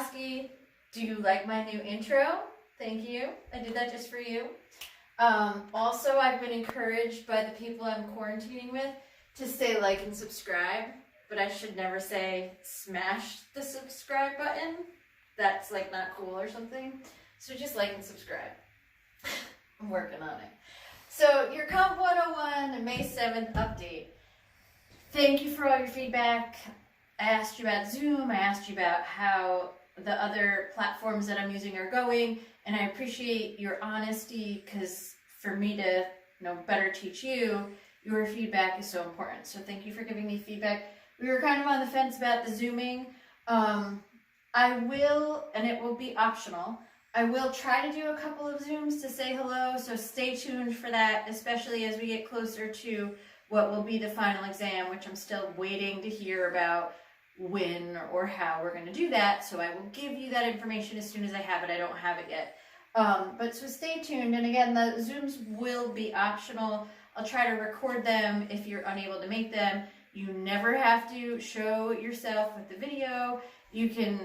Kowski, do you like my new intro? Thank you. I did that just for you. Also, I've been encouraged by the people I'm quarantining with to say like and subscribe, but I should never say smash the subscribe button. That's like not cool or something. So just like and subscribe. I'm working on it. So your Comp 101 May 7th update. Thank you for all your feedback. I asked you about Zoom. I asked you about how the other platforms that I'm using are going. And I appreciate your honesty because for me to better teach you, your feedback is so important. So thank you for giving me feedback. We were kind of on the fence about the Zooming. I will, and it will be optional, I will try to do a couple of Zooms to say hello. So stay tuned for that, especially as we get closer to what will be the final exam, which I'm still waiting to hear about when or how we're going to do that. So I will give you that information as soon as I have it. I don't have it yet. But so stay tuned. And again, the Zooms will be optional. I'll try to record them if you're unable to make them. You never have to show yourself with the video. You can,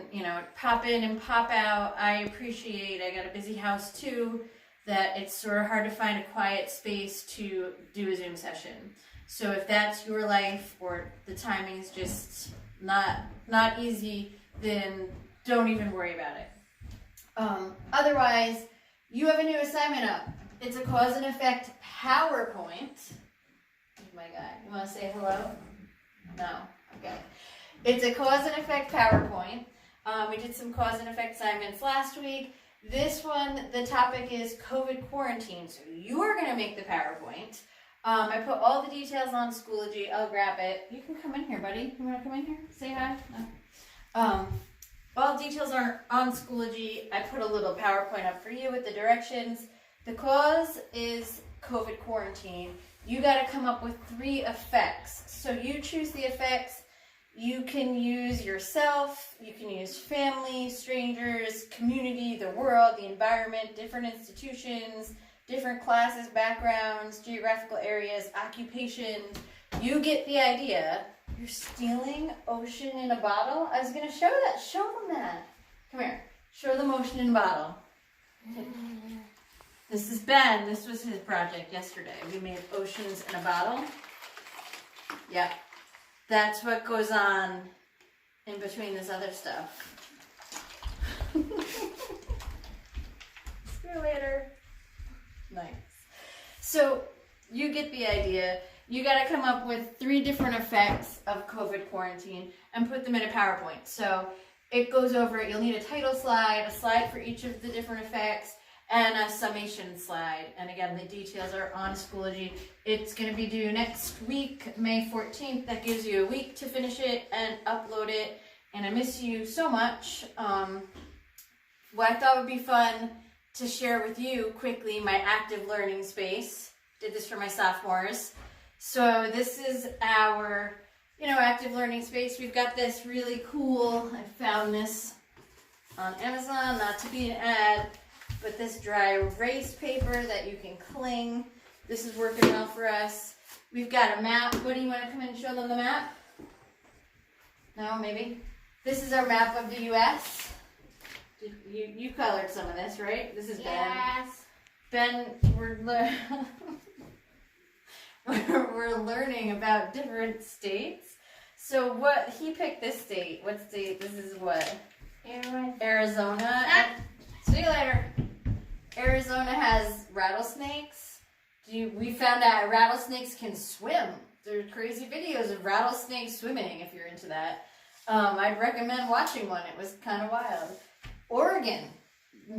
pop in and pop out. I appreciate, I got a busy house too, that it's sort of hard to find a quiet space to do a Zoom session. So if that's your life or the timing's just not easy, then don't even worry about it. Otherwise, you have a new assignment up. It's a cause and effect PowerPoint. Oh my God, you want to say hello? No? Okay. It's a cause and effect PowerPoint. We did some cause and effect assignments last week. This one, the topic is COVID quarantine. So you're going to make the PowerPoint. I put all the details on Schoology. I'll grab it. You can come in here, buddy. You want to come in here? Say hi? No. All the details are on Schoology. I put a little PowerPoint up for you with the directions. The cause is COVID quarantine. You got to come up with 3 effects. So you choose the effects. You can use yourself, you can use family, strangers, community, the world, the environment, different institutions, different classes, backgrounds, geographical areas, occupation. You get the idea. You're stealing ocean in a bottle? I was going to show that. Show them that. Come here. Show them ocean in a bottle. This is Ben. This was his project yesterday. We made oceans in a bottle. Yep. That's what goes on in between this other stuff. See you later. Nice. So you get the idea. You got to come up with 3 different effects of COVID quarantine and put them in a PowerPoint. So it goes over, you'll need a title slide, a slide for each of the different effects, and a summation slide. And again, the details are on Schoology. It's going to be due next week, May 14th. That gives you a week to finish it and upload it. And I miss you so much. What I thought would be fun to share with you quickly, my active learning space. Did this for my sophomores. So this is our, active learning space. We've got this really cool, I found this on Amazon, not to be an ad, but this dry erase paper that you can cling. This is working well for us. We've got a map. What do you want to come in and show them the map? No, maybe? This is our map of the U.S. You colored some of this, right? This is yes. Ben. We're learning about different states. So what, he picked this state. What state? This is what? Arizona. See you later. Arizona has rattlesnakes. We found out rattlesnakes can swim. There are crazy videos of rattlesnakes swimming if you're into that. I'd recommend watching one. It was kind of wild. Oregon,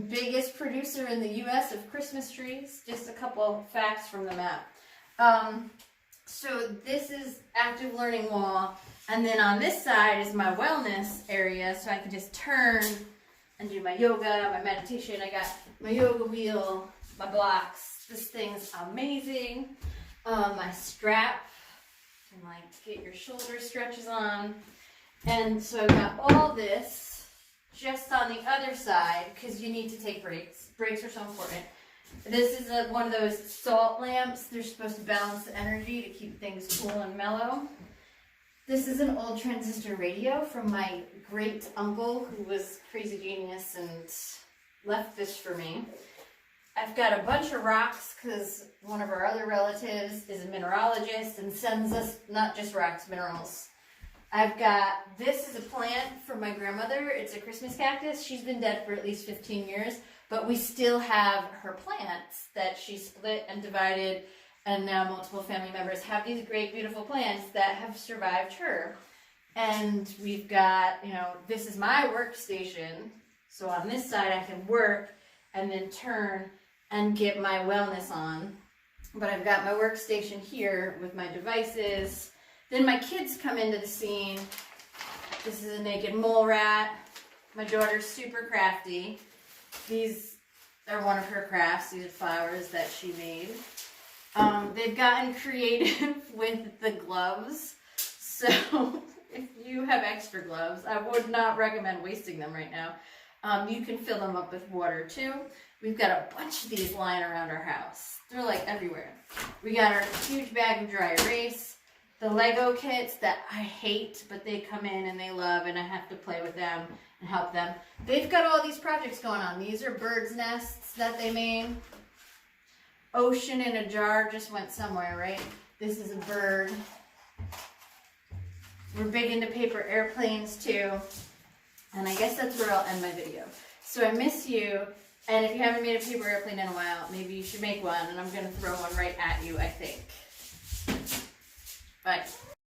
biggest producer in the U.S. of Christmas trees. Just a couple facts from the map. So this is active learning wall. And then on this side is my wellness area. So I can just turn and do my yoga, my meditation. I got my yoga wheel, my blocks. This thing's amazing. My strap, and get your shoulder stretches on. And so I've got all this just on the other side because you need to take breaks. Breaks are so important. This is one of those salt lamps. They're supposed to balance the energy to keep things cool and mellow. This is an old transistor radio from my great uncle who was crazy genius and left this for me. I've got a bunch of rocks because one of our other relatives is a mineralogist and sends us not just rocks, minerals. I've got, this is a plant from my grandmother. It's a Christmas cactus. She's been dead for at least 15 years, but we still have her plants that she split and divided, and now multiple family members have these great, beautiful plants that have survived her. And we've got, you know, this is my workstation. So on this side I can work and then turn and get my wellness on. But I've got my workstation here with my devices. Then my kids come into the scene. This is a naked mole rat. My daughter's super crafty. These are one of her crafts. These are flowers that she made. They've gotten creative with the gloves. So if you have extra gloves, I would not recommend wasting them right now. You can fill them up with water too. We've got a bunch of these lying around our house. They're like everywhere. We got our huge bag of dry erase. The Lego kits that I hate, but they come in and they love, and I have to play with them and help them. They've got all these projects going on. These are birds' nests that they made. Ocean in a jar just went somewhere, right? This is a bird. We're big into paper airplanes too. And I guess that's where I'll end my video. So I miss you. And if you haven't made a paper airplane in a while, maybe you should make one. And I'm going to throw one right at you, I think. Bye.